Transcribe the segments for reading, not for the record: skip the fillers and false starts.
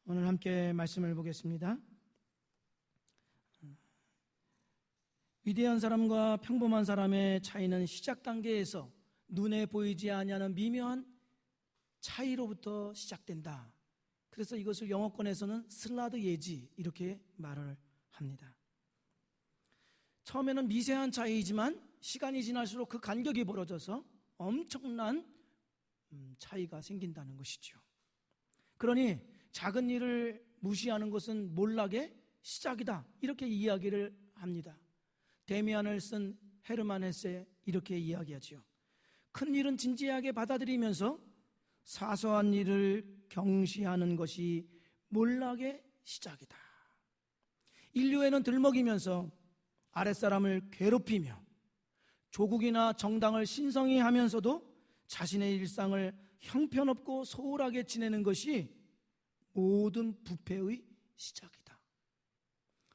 오늘 함께 말씀을 보겠습니다. 위대한 사람과 평범한 사람의 차이는 시작 단계에서 눈에 보이지 아니하는 미묘한 차이로부터 시작된다. 그래서 이것을 영어권에서는 슬라드 예지 이렇게 말을 합니다. 처음에는 미세한 차이이지만 시간이 지날수록 그 간격이 벌어져서 엄청난 차이가 생긴다는 것이죠. 그러니 작은 일을 무시하는 것은 몰락의 시작이다, 이렇게 이야기를 합니다. 데미안을 쓴 헤르만 헤세 이렇게 이야기하죠. 큰 일은 진지하게 받아들이면서 사소한 일을 경시하는 것이 몰락의 시작이다. 인류에는 들먹이면서 아랫사람을 괴롭히며 조국이나 정당을 신성히 하면서도 자신의 일상을 형편없고 소홀하게 지내는 것이 모든 부패의 시작이다.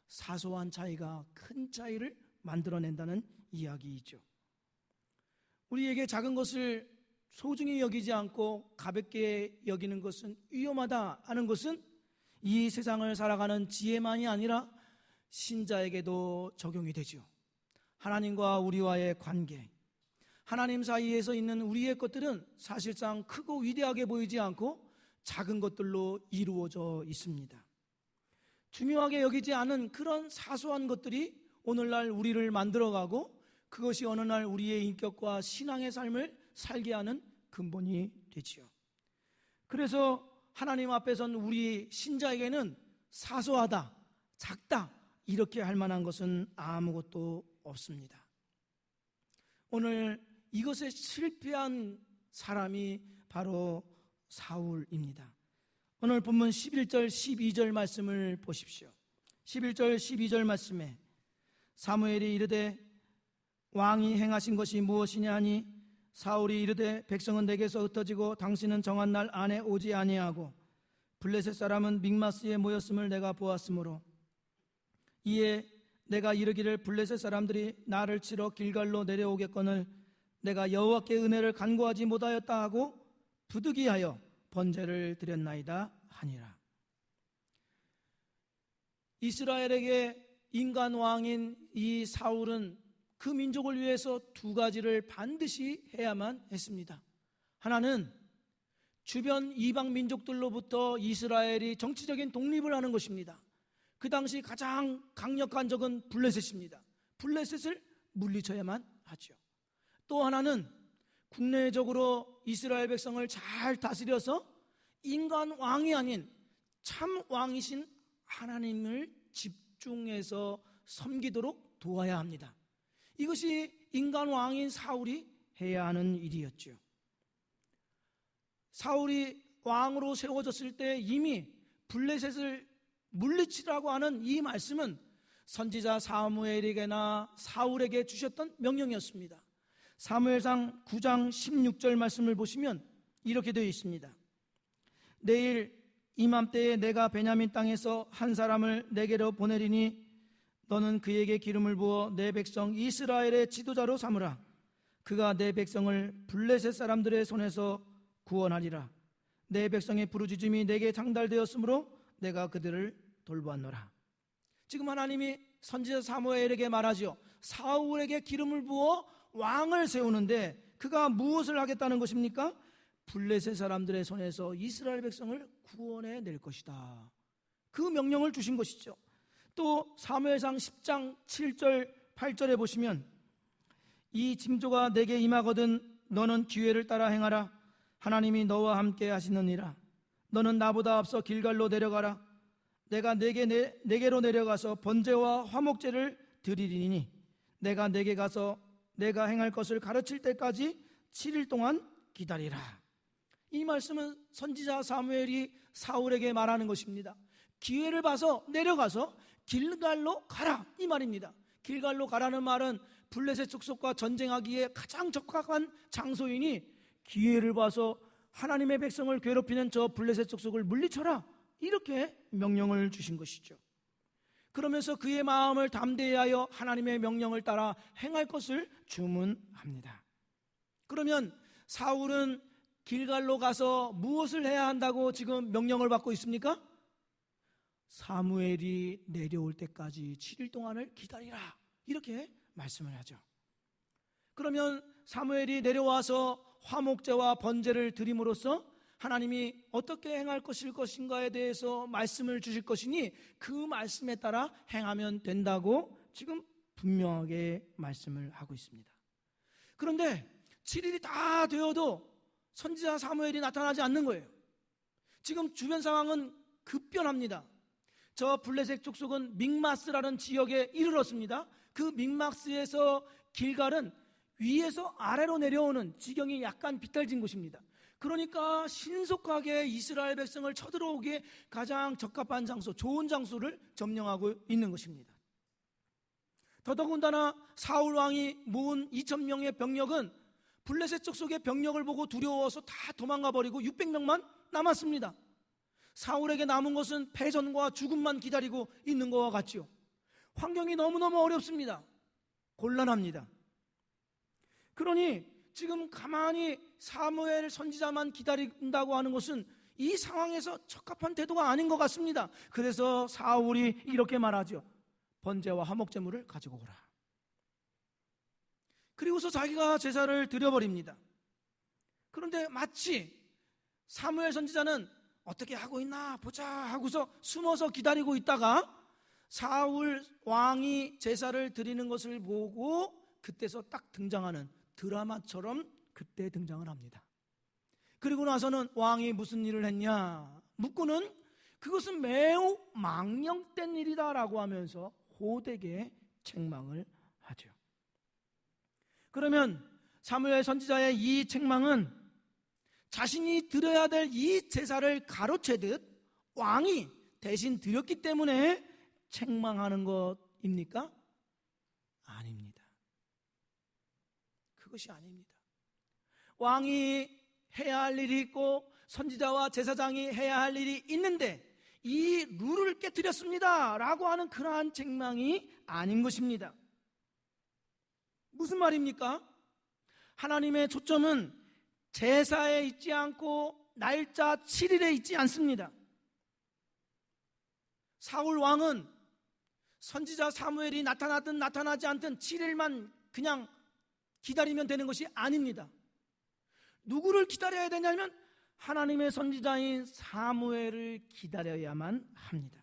사소한 차이가 큰 차이를 만들어낸다는 이야기이죠. 우리에게 작은 것을 소중히 여기지 않고 가볍게 여기는 것은 위험하다 하는 것은 이 세상을 살아가는 지혜만이 아니라 신자에게도 적용이 되죠. 하나님과 우리와의 관계, 하나님 사이에서 있는 우리의 것들은 사실상 크고 위대하게 보이지 않고 작은 것들로 이루어져 있습니다. 중요하게 여기지 않은 그런 사소한 것들이 오늘날 우리를 만들어가고 그것이 어느 날 우리의 인격과 신앙의 삶을 살게 하는 근본이 되지요. 그래서 하나님 앞에선 우리 신자에게는 사소하다, 작다 이렇게 할 만한 것은 아무것도 없습니다. 오늘 이것에 실패한 사람이 바로 사울입니다. 오늘 본문 11절 12절 말씀을 보십시오. 11절 12절 말씀에 사무엘이 이르되 왕이 행하신 것이 무엇이냐 하니 사울이 이르되 백성은 내게서 흩어지고 당신은 정한 날 안에 오지 아니하고 블레셋 사람은 믹마스에 모였음을 내가 보았으므로 이에 내가 이르기를 블레셋 사람들이 나를 치러 길갈로 내려오겠거늘 내가 여호와께 은혜를 간구하지 못하였다 하고 부득이하여 번제를 드렸나이다 하니라. 이스라엘에게 인간 왕인 이 사울은 그 민족을 위해서 두 가지를 반드시 해야만 했습니다. 하나는 주변 이방 민족들로부터 이스라엘이 정치적인 독립을 하는 것입니다. 그 당시 가장 강력한 적은 블레셋입니다. 블레셋을 물리쳐야만 하죠. 또 하나는 국내적으로 이스라엘 백성을 잘 다스려서 인간 왕이 아닌 참 왕이신 하나님을 집중해서 섬기도록 도와야 합니다. 이것이 인간 왕인 사울이 해야 하는 일이었죠. 사울이 왕으로 세워졌을 때 이미 블레셋을 물리치라고 하는 이 말씀은 선지자 사무엘에게나 사울에게 주셨던 명령이었습니다. 사무엘상 9장 16절 말씀을 보시면 이렇게 되어 있습니다. 내일 이맘때에 내가 베냐민 땅에서 한 사람을 내게로 보내리니 너는 그에게 기름을 부어 내 백성 이스라엘의 지도자로 삼으라. 그가 내 백성을 블레셋 사람들의 손에서 구원하리라. 내 백성의 부르짖음이 내게 장달되었으므로 내가 그들을 돌보았노라. 지금 하나님이 선지자 사무엘에게 말하죠. 사울에게 기름을 부어 왕을 세우는데 그가 무엇을 하겠다는 것입니까? 블레셋 사람들의 손에서 이스라엘 백성을 구원해 낼 것이다. 그 명령을 주신 것이죠. 또 사무엘상 10장 7절 8절에 보시면 이 징조가 내게 임하거든 너는 기회를 따라 행하라. 하나님이 너와 함께 하시느니라. 너는 나보다 앞서 길갈로 내려가라. 내가 내게로 내려가서 번제와 화목제를 드리리니 내가 내게 가서 내가 행할 것을 가르칠 때까지 7일 동안 기다리라. 이 말씀은 선지자 사무엘이 사울에게 말하는 것입니다. 기회를 봐서 내려가서 길갈로 가라 이 말입니다. 길갈로 가라는 말은 블레셋 족속과 전쟁하기에 가장 적합한 장소이니 기회를 봐서 하나님의 백성을 괴롭히는 저 블레셋 족속을 물리쳐라 이렇게 명령을 주신 것이죠. 그러면서 그의 마음을 담대히 하여 하나님의 명령을 따라 행할 것을 주문합니다. 그러면 사울은 길갈로 가서 무엇을 해야 한다고 지금 명령을 받고 있습니까? 사무엘이 내려올 때까지 7일 동안을 기다리라, 이렇게 말씀을 하죠. 그러면 사무엘이 내려와서 화목제와 번제를 드림으로써 하나님이 어떻게 행할 것인가에 대해서 말씀을 주실 것이니 그 말씀에 따라 행하면 된다고 지금 분명하게 말씀을 하고 있습니다. 그런데 7일이 다 되어도 선지자 사무엘이 나타나지 않는 거예요. 지금 주변 상황은 급변합니다. 저 블레셋 족속은 믹마스라는 지역에 이르렀습니다. 그 믹마스에서 길갈은 위에서 아래로 내려오는 지경이 약간 비탈진 곳입니다. 그러니까 신속하게 이스라엘 백성을 쳐들어오기에 가장 적합한 장소, 좋은 장소를 점령하고 있는 것입니다. 더더군다나 사울 왕이 모은 2,000명의 병력은 블레셋 족속의 병력을 보고 두려워서 다 도망가 버리고 600명만 남았습니다. 사울에게 남은 것은 패전과 죽음만 기다리고 있는 것과 같지요. 환경이 너무너무 어렵습니다. 곤란합니다. 그러니 지금 가만히 사무엘 선지자만 기다린다고 하는 것은 이 상황에서 적합한 태도가 아닌 것 같습니다. 그래서 사울이 이렇게 말하죠. 번제와 화목제물을 가지고 오라. 그리고서 자기가 제사를 드려버립니다. 그런데 마치 사무엘 선지자는 어떻게 하고 있나 보자 하고서 숨어서 기다리고 있다가 사울 왕이 제사를 드리는 것을 보고 그때서 딱 등장하는 드라마처럼 그때 등장을 합니다. 그리고 나서는 왕이 무슨 일을 했냐 묻고는 그것은 매우 망령된 일이다라고 하면서 호되게 책망을 하죠. 그러면 사무엘 선지자의 이 책망은 자신이 드려야 될 이 제사를 가로채듯 왕이 대신 드렸기 때문에 책망하는 것입니까? 아닙니다. 그것이 아닙니다. 왕이 해야 할 일이 있고 선지자와 제사장이 해야 할 일이 있는데 이 룰을 깨뜨렸습니다 라고 하는 그러한 책망이 아닌 것입니다. 무슨 말입니까? 하나님의 초점은 제사에 있지 않고 날짜 7일에 있지 않습니다. 사울 왕은 선지자 사무엘이 나타나든 나타나지 않든 7일만 그냥 기다리면 되는 것이 아닙니다. 누구를 기다려야 되냐면 하나님의 선지자인 사무엘을 기다려야만 합니다.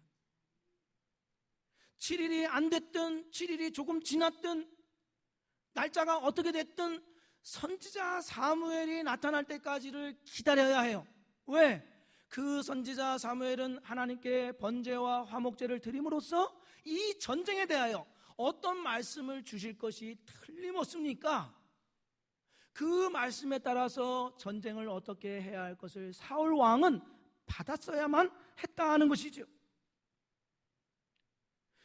7일이 안 됐든 7일이 조금 지났든 날짜가 어떻게 됐든 선지자 사무엘이 나타날 때까지를 기다려야 해요. 왜? 그 선지자 사무엘은 하나님께 번제와 화목제를 드림으로써 이 전쟁에 대하여 어떤 말씀을 주실 것이 틀림없습니까? 그 말씀에 따라서 전쟁을 어떻게 해야 할 것을 사울 왕은 받았어야만 했다 하는 것이죠.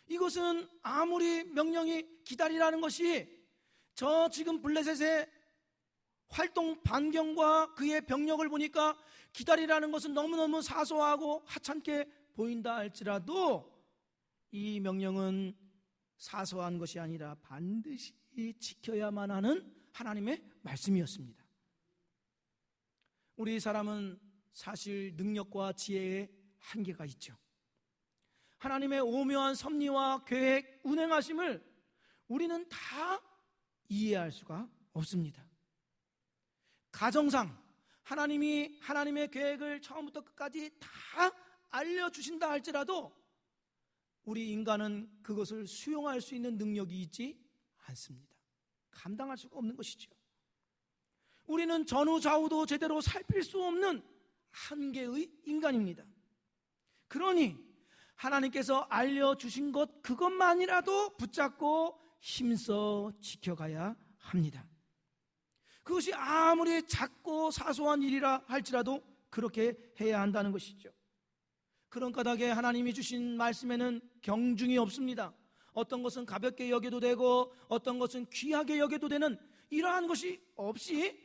이것은 아무리 명령이 기다리라는 것이 저 지금 블레셋의 활동 반경과 그의 병력을 보니까 기다리라는 것은 너무너무 사소하고 하찮게 보인다 할지라도 이 명령은 사소한 것이 아니라 반드시 지켜야만 하는 하나님의 말씀이었습니다. 우리 사람은 사실 능력과 지혜에 한계가 있죠. 하나님의 오묘한 섭리와 계획, 운행하심을 우리는 다 이해할 수가 없습니다. 가정상 하나님이 하나님의 계획을 처음부터 끝까지 다 알려주신다 할지라도 우리 인간은 그것을 수용할 수 있는 능력이 있지 않습니다. 감당할 수가 없는 것이죠. 우리는 전후 좌우도 제대로 살필 수 없는 한계의 인간입니다. 그러니 하나님께서 알려주신 것 그것만이라도 붙잡고 힘써 지켜가야 합니다. 그것이 아무리 작고 사소한 일이라 할지라도 그렇게 해야 한다는 것이죠. 그런 까닭에 하나님이 주신 말씀에는 경중이 없습니다. 어떤 것은 가볍게 여겨도 되고 어떤 것은 귀하게 여겨도 되는 이러한 것이 없이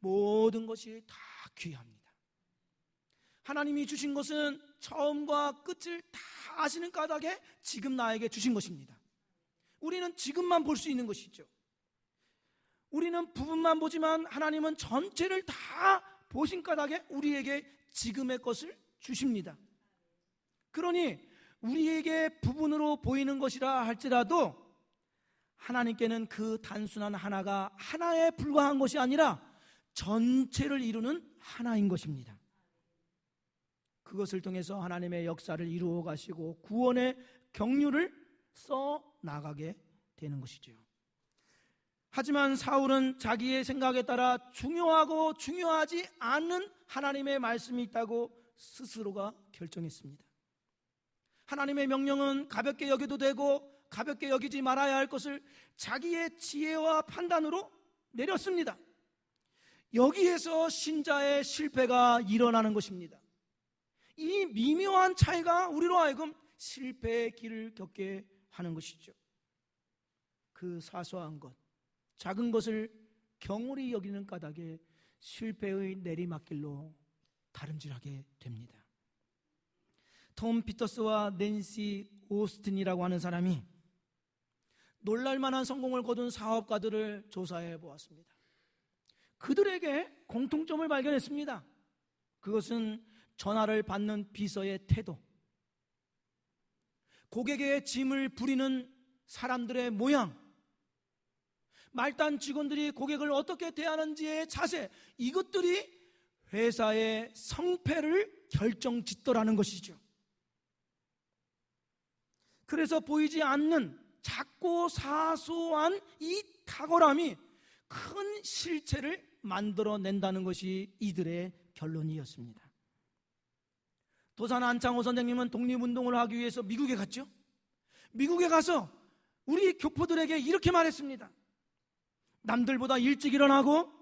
모든 것이 다 귀합니다. 하나님이 주신 것은 처음과 끝을 다 아시는 까닭에 지금 나에게 주신 것입니다. 우리는 지금만 볼 수 있는 것이죠. 우리는 부분만 보지만 하나님은 전체를 다 보신 까닭에 우리에게 지금의 것을 주십니다. 그러니 우리에게 부분으로 보이는 것이라 할지라도 하나님께는 그 단순한 하나가 하나에 불과한 것이 아니라 전체를 이루는 하나인 것입니다. 그것을 통해서 하나님의 역사를 이루어 가시고 구원의 경륜을 써 나가게 되는 것이죠. 하지만 사울은 자기의 생각에 따라 중요하고 중요하지 않은 하나님의 말씀이 있다고 스스로가 결정했습니다. 하나님의 명령은 가볍게 여겨도 되고 가볍게 여기지 말아야 할 것을 자기의 지혜와 판단으로 내렸습니다. 여기에서 신자의 실패가 일어나는 것입니다. 이 미묘한 차이가 우리로 하여금 실패의 길을 겪게 하는 것이죠. 그 사소한 것, 작은 것을 경홀히 여기는 까닭에 실패의 내리막길로 다름질하게 됩니다. 톰 피터스와 낸시 오스틴이라고 하는 사람이 놀랄만한 성공을 거둔 사업가들을 조사해 보았습니다. 그들에게 공통점을 발견했습니다. 그것은 전화를 받는 비서의 태도, 고객의 짐을 부리는 사람들의 모양, 말단 직원들이 고객을 어떻게 대하는지의 자세, 이것들이 회사의 성패를 결정짓더라는 것이죠. 그래서 보이지 않는 작고 사소한 이 탁월함이 큰 실체를 만들어낸다는 것이 이들의 결론이었습니다. 도산 안창호 선생님은 독립운동을 하기 위해서 미국에 갔죠. 미국에 가서 우리 교포들에게 이렇게 말했습니다. 남들보다 일찍 일어나고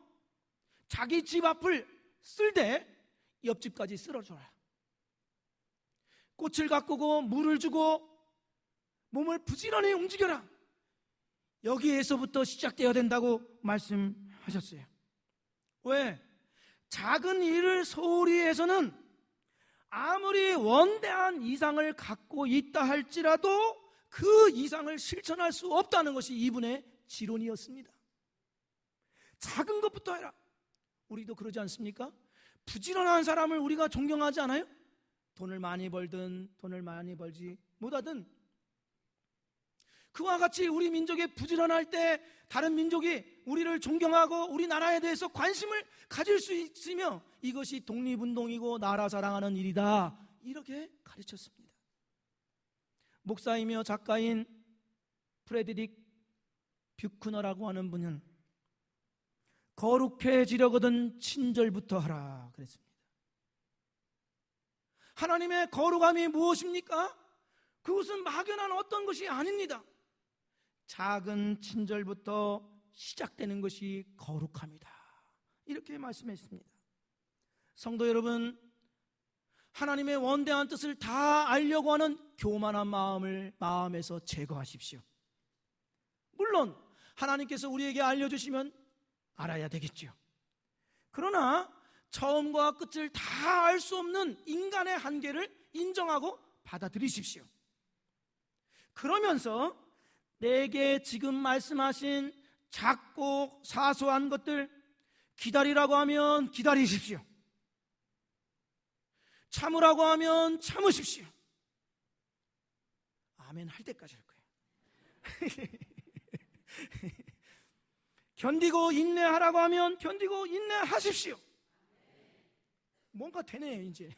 자기 집 앞을 쓸되 옆집까지 쓸어줘라. 꽃을 가꾸고 물을 주고 몸을 부지런히 움직여라. 여기에서부터 시작되어야 된다고 말씀하셨어요. 왜? 작은 일을 소홀히 해서는 아무리 원대한 이상을 갖고 있다 할지라도 그 이상을 실천할 수 없다는 것이 이분의 지론이었습니다. 작은 것부터 해라. 우리도 그러지 않습니까? 부지런한 사람을 우리가 존경하지 않아요? 돈을 많이 벌든 돈을 많이 벌지 못하든 그와 같이 우리 민족이 부지런할 때 다른 민족이 우리를 존경하고 우리 나라에 대해서 관심을 가질 수 있으며 이것이 독립운동이고 나라 사랑하는 일이다, 이렇게 가르쳤습니다. 목사이며 작가인 프레드릭 뷰크너라고 하는 분은 거룩해지려거든 친절부터 하라 그랬습니다. 하나님의 거룩함이 무엇입니까? 그것은 막연한 어떤 것이 아닙니다. 작은 친절부터 시작되는 것이 거룩함이다, 이렇게 말씀했습니다. 성도 여러분, 하나님의 원대한 뜻을 다 알려고 하는 교만한 마음을 마음에서 제거하십시오. 물론 하나님께서 우리에게 알려주시면 알아야 되겠죠. 그러나 처음과 끝을 다 알 수 없는 인간의 한계를 인정하고 받아들이십시오. 그러면서 내게 지금 말씀하신 작고 사소한 것들 기다리라고 하면 기다리십시오. 참으라고 하면 참으십시오. 아멘 할 때까지 할 거예요. 견디고 인내하라고 하면 견디고 인내하십시오. 뭔가 되네 이제.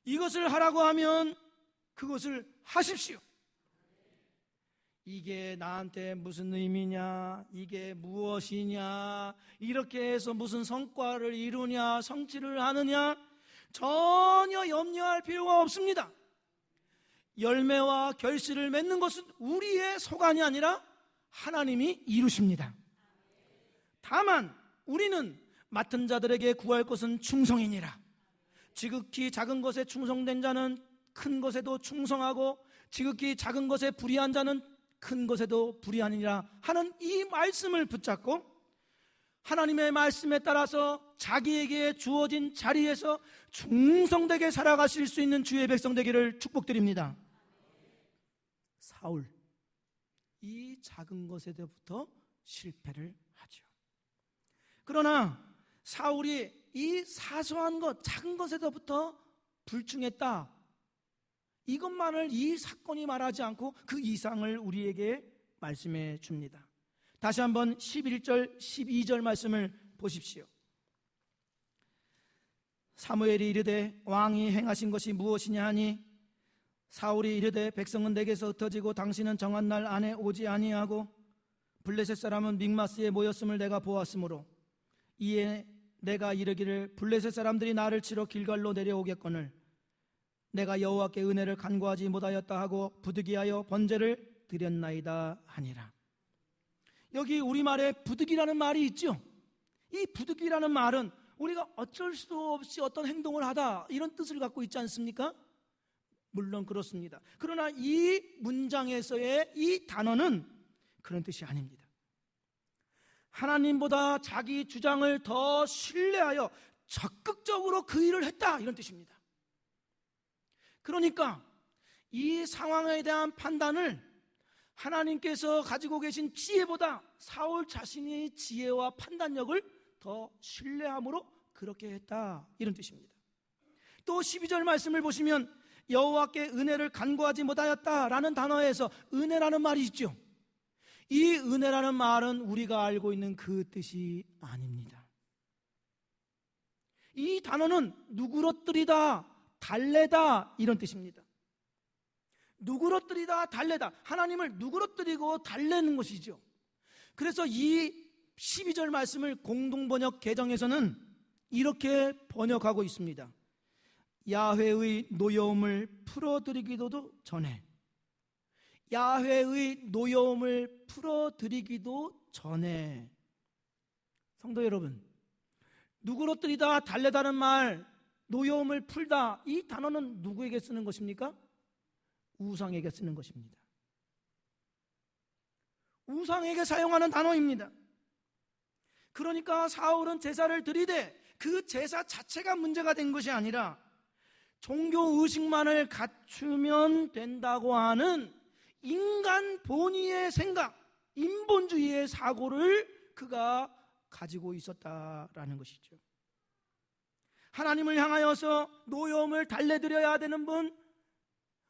이것을 하라고 하면 그것을 하십시오. 이게 나한테 무슨 의미냐, 이게 무엇이냐, 이렇게 해서 무슨 성과를 이루냐, 성취를 하느냐, 전혀 염려할 필요가 없습니다. 열매와 결실을 맺는 것은 우리의 소관이 아니라 하나님이 이루십니다. 다만 우리는 맡은 자들에게 구할 것은 충성이니라. 지극히 작은 것에 충성된 자는 큰 것에도 충성하고 지극히 작은 것에 불의한 자는 큰 것에도 불의하니라 하는 이 말씀을 붙잡고 하나님의 말씀에 따라서 자기에게 주어진 자리에서 충성되게 살아가실 수 있는 주의 백성 되기를 축복드립니다. 사울, 이 작은 것에부터 실패를 하죠. 그러나 사울이 이 사소한 것, 작은 것에서부터 불충했다, 이것만을 이 사건이 말하지 않고 그 이상을 우리에게 말씀해 줍니다. 다시 한번 11절 12절 말씀을 보십시오. 사무엘이 이르되 왕이 행하신 것이 무엇이냐 하니 사울이 이르되 백성은 내게서 흩어지고 당신은 정한 날 안에 오지 아니하고 블레셋 사람은 믹마스에 모였음을 내가 보았으므로 이에 내가 이르기를 블레셋 사람들이 나를 치러 길갈로 내려오겠거늘 내가 여호와께 은혜를 간구하지 못하였다 하고 부득이하여 번제를 드렸나이다 하니라. 여기 우리말에 부득이라는 말이 있죠. 이 부득이라는 말은 우리가 어쩔 수 없이 어떤 행동을 하다 이런 뜻을 갖고 있지 않습니까? 물론 그렇습니다. 그러나 이 문장에서의 이 단어는 그런 뜻이 아닙니다. 하나님보다 자기 주장을 더 신뢰하여 적극적으로 그 일을 했다 이런 뜻입니다. 그러니까 이 상황에 대한 판단을 하나님께서 가지고 계신 지혜보다 사울 자신의 지혜와 판단력을 더 신뢰함으로 그렇게 했다 이런 뜻입니다. 또 12절 말씀을 보시면 여호와께 은혜를 간구하지 못하였다라는 단어에서 은혜라는 말이 있죠. 이 은혜라는 말은 우리가 알고 있는 그 뜻이 아닙니다. 이 단어는 누그러뜨리다, 달래다 이런 뜻입니다. 누그러뜨리다, 달래다, 하나님을 누그러뜨리고 달래는 것이죠. 그래서 이 12절 말씀을 공동번역 개정에서는 이렇게 번역하고 있습니다. 야훼의 노여움을 풀어드리기도 전에, 야훼의 노여움을 풀어드리기도 전에. 성도 여러분, 누그러뜨리다, 달래다는 말, 노여움을 풀다, 이 단어는 누구에게 쓰는 것입니까? 우상에게 쓰는 것입니다. 우상에게 사용하는 단어입니다. 그러니까 사울은 제사를 드리되 그 제사 자체가 문제가 된 것이 아니라 종교 의식만을 갖추면 된다고 하는 인간 본의의 생각, 인본주의의 사고를 그가 가지고 있었다라는 것이죠. 하나님을 향하여서 노여움을 달래드려야 되는 분,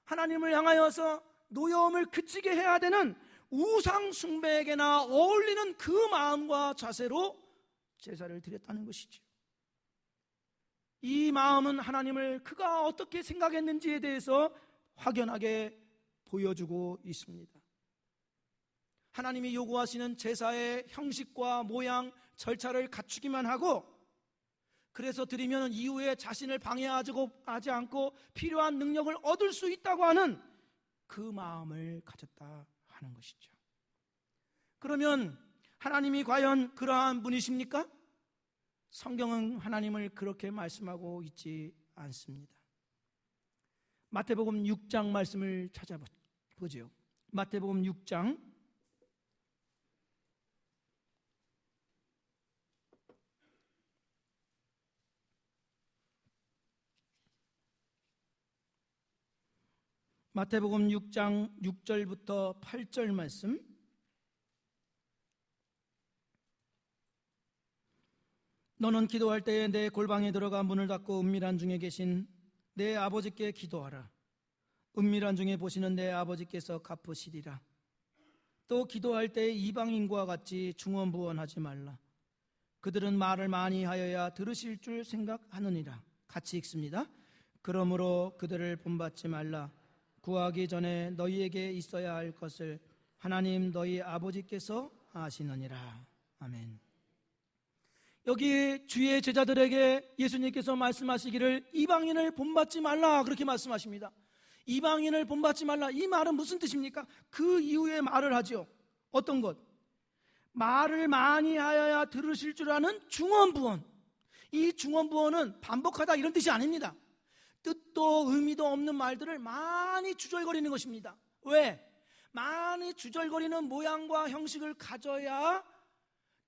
하나님을 향하여서 노여움을 그치게 해야 되는 우상 숭배에게나 어울리는 그 마음과 자세로 제사를 드렸다는 것이죠. 이 마음은 하나님을 그가 어떻게 생각했는지에 대해서 확연하게 보여주고 있습니다. 하나님이 요구하시는 제사의 형식과 모양, 절차를 갖추기만 하고 그래서 드리면 이후에 자신을 방해하지 않고 필요한 능력을 얻을 수 있다고 하는 그 마음을 가졌다 하는 것이죠. 그러면 하나님이 과연 그러한 분이십니까? 성경은 하나님을 그렇게 말씀하고 있지 않습니다. 마태복음 6장 말씀을 찾아보죠. 마태복음 6장 6절부터 8절 말씀. 너는 기도할 때에 내 골방에 들어가 문을 닫고 은밀한 중에 계신 내 아버지께 기도하라. 은밀한 중에 보시는 내 아버지께서 갚으시리라. 또 기도할 때 이방인과 같이 중언부언하지 말라. 그들은 말을 많이 하여야 들으실 줄 생각하느니라. 같이 읽습니다. 그러므로 그들을 본받지 말라. 구하기 전에 너희에게 있어야 할 것을 하나님 너희 아버지께서 아시느니라. 아멘. 여기 주의 제자들에게 예수님께서 말씀하시기를 이방인을 본받지 말라 그렇게 말씀하십니다. 이방인을 본받지 말라, 이 말은 무슨 뜻입니까? 그 이후에 말을 하죠. 어떤 것? 말을 많이 하여야 들으실 줄 아는 중언부언. 이 중언부언은 반복하다 이런 뜻이 아닙니다. 뜻도 의미도 없는 말들을 많이 주절거리는 것입니다. 왜? 많이 주절거리는 모양과 형식을 가져야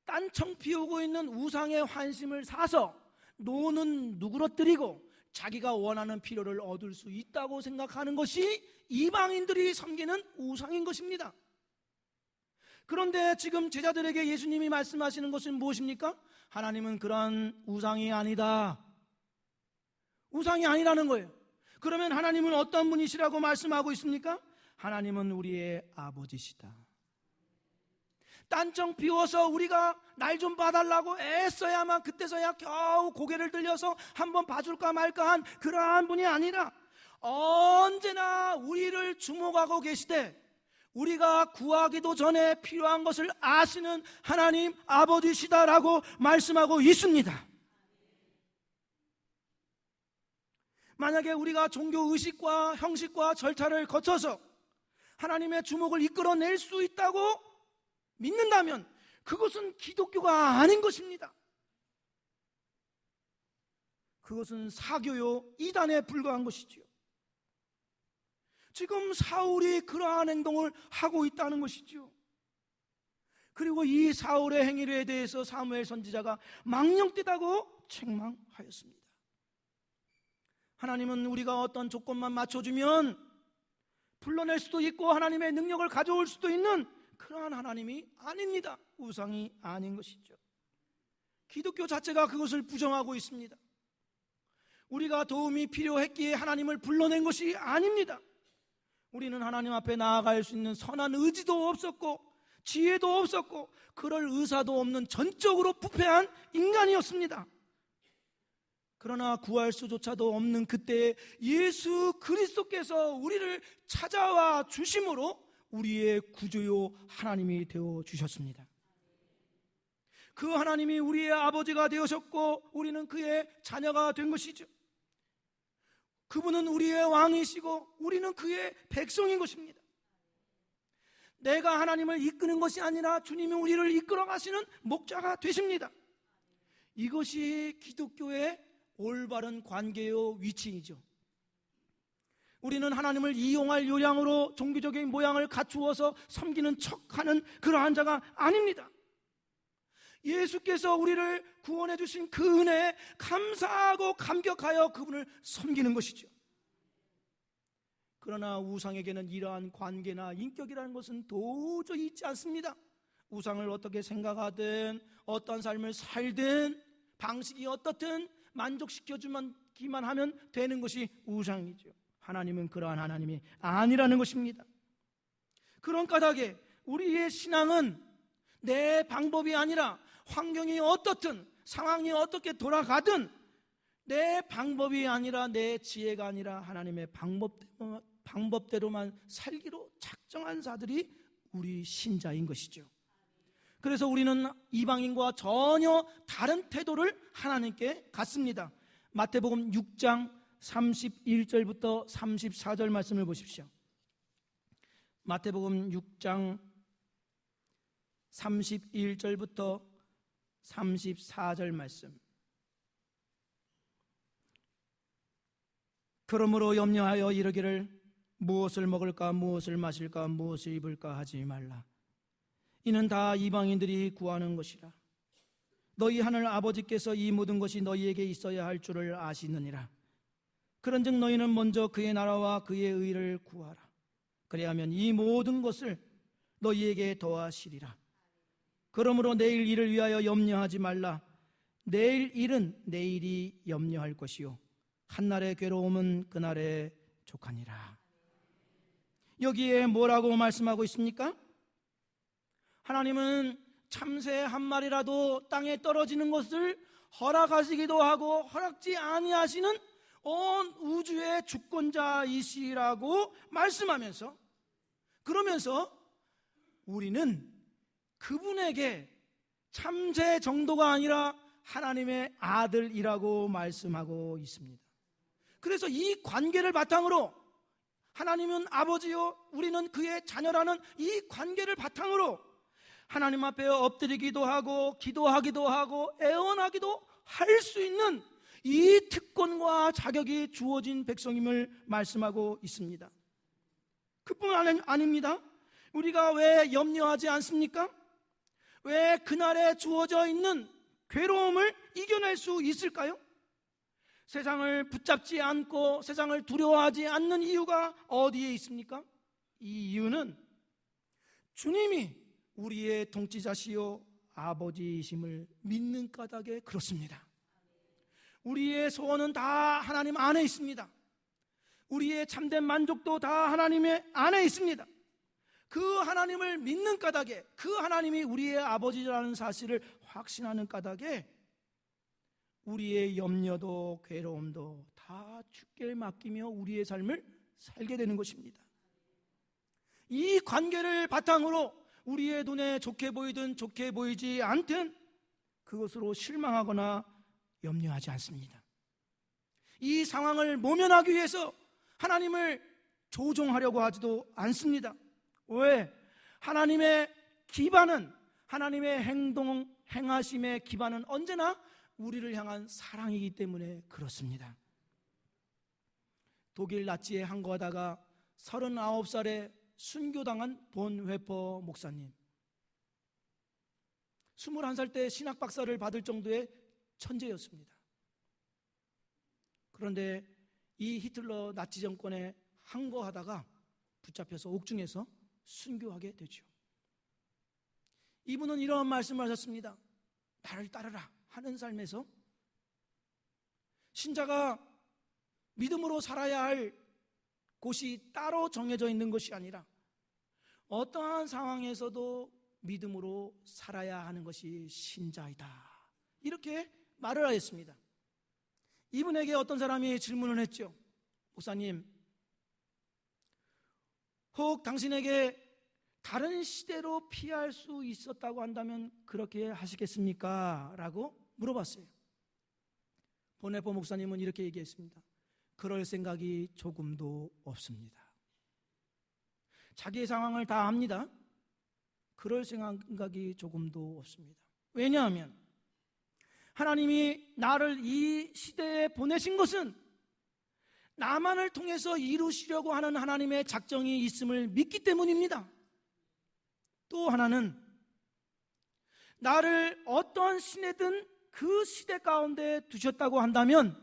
딴청 피우고 있는 우상의 환심을 사서 노는 누그러뜨리고 자기가 원하는 필요를 얻을 수 있다고 생각하는 것이 이방인들이 섬기는 우상인 것입니다. 그런데 지금 제자들에게 예수님이 말씀하시는 것은 무엇입니까? 하나님은 그런 우상이 아니다. 우상이 아니라는 거예요. 그러면 하나님은 어떤 분이시라고 말씀하고 있습니까? 하나님은 우리의 아버지시다. 딴청 비워서 우리가 날 좀 봐달라고 애써야만 그때서야 겨우 고개를 들려서 한번 봐줄까 말까 한 그러한 분이 아니라 언제나 우리를 주목하고 계시되 우리가 구하기도 전에 필요한 것을 아시는 하나님 아버지시다라고 말씀하고 있습니다. 만약에 우리가 종교의식과 형식과 절차를 거쳐서 하나님의 주목을 이끌어낼 수 있다고 믿는다면 그것은 기독교가 아닌 것입니다. 그것은 사교요 이단에 불과한 것이지요. 지금 사울이 그러한 행동을 하고 있다는 것이지요. 그리고 이 사울의 행위에 대해서 사무엘 선지자가 망령되다고 책망하였습니다. 하나님은 우리가 어떤 조건만 맞춰주면 불러낼 수도 있고 하나님의 능력을 가져올 수도 있는 그러한 하나님이 아닙니다. 우상이 아닌 것이죠. 기독교 자체가 그것을 부정하고 있습니다. 우리가 도움이 필요했기에 하나님을 불러낸 것이 아닙니다. 우리는 하나님 앞에 나아갈 수 있는 선한 의지도 없었고 지혜도 없었고 그럴 의사도 없는 전적으로 부패한 인간이었습니다. 그러나 구할 수조차도 없는 그때에 예수 그리스도께서 우리를 찾아와 주심으로 우리의 구주요 하나님이 되어 주셨습니다. 그 하나님이 우리의 아버지가 되어셨고 우리는 그의 자녀가 된 것이죠. 그분은 우리의 왕이시고 우리는 그의 백성인 것입니다. 내가 하나님을 이끄는 것이 아니라 주님이 우리를 이끌어 가시는 목자가 되십니다. 이것이 기독교의 올바른 관계요 위치이죠. 우리는 하나님을 이용할 요량으로 종교적인 모양을 갖추어서 섬기는 척하는 그러한 자가 아닙니다. 예수께서 우리를 구원해 주신 그 은혜에 감사하고 감격하여 그분을 섬기는 것이죠. 그러나 우상에게는 이러한 관계나 인격이라는 것은 도저히 있지 않습니다. 우상을 어떻게 생각하든 어떤 삶을 살든 방식이 어떻든 만족시켜주기만 하면 되는 것이 우상이죠. 하나님은 그러한 하나님이 아니라는 것입니다. 그런 까닭에 우리의 신앙은 내 방법이 아니라 환경이 어떻든 상황이 어떻게 돌아가든 내 방법이 아니라 내 지혜가 아니라 하나님의 방법대로만 살기로 작정한 자들이 우리 신자인 것이죠. 그래서 우리는 이방인과 전혀 다른 태도를 하나님께 갖습니다. 마태복음 6장 31절부터 34절 말씀을 보십시오. 마태복음 6장 31절부터 34절 말씀. 그러므로 염려하여 이르기를 무엇을 먹을까 무엇을 마실까 무엇을 입을까 하지 말라. 이는 다 이방인들이 구하는 것이라. 너희 하늘 아버지께서 이 모든 것이 너희에게 있어야 할 줄을 아시느니라. 그런즉 너희는 먼저 그의 나라와 그의 의를 구하라. 그리하면 이 모든 것을 너희에게 더하시리라. 그러므로 내일 일을 위하여 염려하지 말라. 내일 일은 내일이 염려할 것이요 한날의 괴로움은 그날의 족하니라. 여기에 뭐라고 말씀하고 있습니까? 하나님은 참새 한 마리라도 땅에 떨어지는 것을 허락하시기도 하고 허락지 아니하시는 온 우주의 주권자이시라고 말씀하면서 그러면서 우리는 그분에게 참새 정도가 아니라 하나님의 아들이라고 말씀하고 있습니다. 그래서 이 관계를 바탕으로 하나님은 아버지요 우리는 그의 자녀라는 이 관계를 바탕으로 하나님 앞에 엎드리기도 하고 기도하기도 하고 애원하기도 할 수 있는 이 특권과 자격이 주어진 백성임을 말씀하고 있습니다. 그뿐 아닙니다. 우리가 왜 염려하지 않습니까? 왜 그날에 주어져 있는 괴로움을 이겨낼 수 있을까요? 세상을 붙잡지 않고 세상을 두려워하지 않는 이유가 어디에 있습니까? 이 이유는 주님이 우리의 통치자시요 아버지이심을 믿는 까닭에 그렇습니다. 우리의 소원은 다 하나님 안에 있습니다. 우리의 참된 만족도 다 하나님의 안에 있습니다. 그 하나님을 믿는 까닭에, 그 하나님이 우리의 아버지라는 사실을 확신하는 까닭에 우리의 염려도 괴로움도 다 주께 맡기며 우리의 삶을 살게 되는 것입니다. 이 관계를 바탕으로 우리의 눈에 좋게 보이든 좋게 보이지 않든 그것으로 실망하거나 염려하지 않습니다. 이 상황을 모면하기 위해서 하나님을 조종하려고 하지도 않습니다. 왜? 하나님의 기반은, 하나님의 행하심의 기반은 언제나 우리를 향한 사랑이기 때문에 그렇습니다. 독일 나치에 항거하다가 39살에 순교당한 본 회퍼 목사님, 21살 때 신학 박사를 받을 정도의 천재였습니다. 그런데 이 히틀러 나치 정권에 항거하다가 붙잡혀서 옥중에서 순교하게 되죠. 이분은 이런 말씀을 하셨습니다. 나를 따르라 하는 삶에서 신자가 믿음으로 살아야 할 곳이 따로 정해져 있는 것이 아니라 어떠한 상황에서도 믿음으로 살아야 하는 것이 신자이다, 이렇게 말을 하였습니다. 이분에게 어떤 사람이 질문을 했죠. 목사님, 혹 당신에게 다른 시대로 피할 수 있었다고 한다면 그렇게 하시겠습니까? 라고 물어봤어요. 본 회퍼 목사님은 이렇게 얘기했습니다. 그럴 생각이 조금도 없습니다. 자기의 상황을 다 압니다. 그럴 생각이 조금도 없습니다. 왜냐하면 하나님이 나를 이 시대에 보내신 것은 나만을 통해서 이루시려고 하는 하나님의 작정이 있음을 믿기 때문입니다. 또 하나는 나를 어떤 시대든 그 시대 가운데 두셨다고 한다면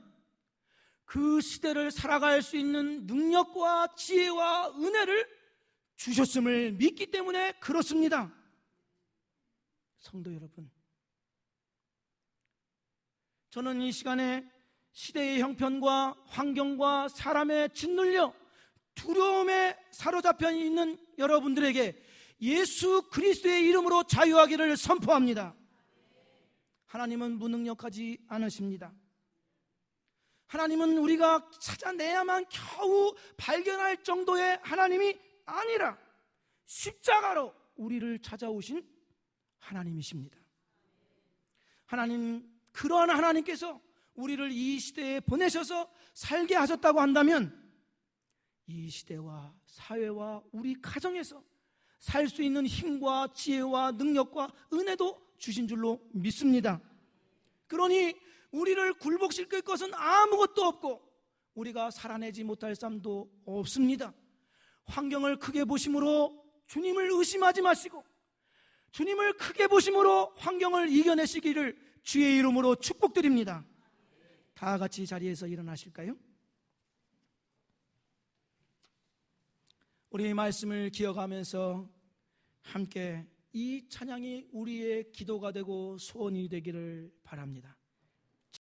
그 시대를 살아갈 수 있는 능력과 지혜와 은혜를 주셨음을 믿기 때문에 그렇습니다. 성도 여러분, 저는 이 시간에 시대의 형편과 환경과 사람에 짓눌려 두려움에 사로잡혀 있는 여러분들에게 예수 그리스도의 이름으로 자유하기를 선포합니다. 하나님은 무능력하지 않으십니다. 하나님은 우리가 찾아내야만 겨우 발견할 정도의 하나님이 아니라 십자가로 우리를 찾아오신 하나님이십니다. 하나님, 그러한 하나님께서 우리를 이 시대에 보내셔서 살게 하셨다고 한다면 이 시대와 사회와 우리 가정에서 살 수 있는 힘과 지혜와 능력과 은혜도 주신 줄로 믿습니다. 그러니 우리를 굴복시킬 것은 아무것도 없고 우리가 살아내지 못할 삶도 없습니다. 환경을 크게 보심으로 주님을 의심하지 마시고 주님을 크게 보심으로 환경을 이겨내시기를 주의 이름으로 축복드립니다. 다 같이 자리에서 일어나실까요? 우리 말씀을 기억하면서 함께 이 찬양이 우리의 기도가 되고 소원이 되기를 바랍니다.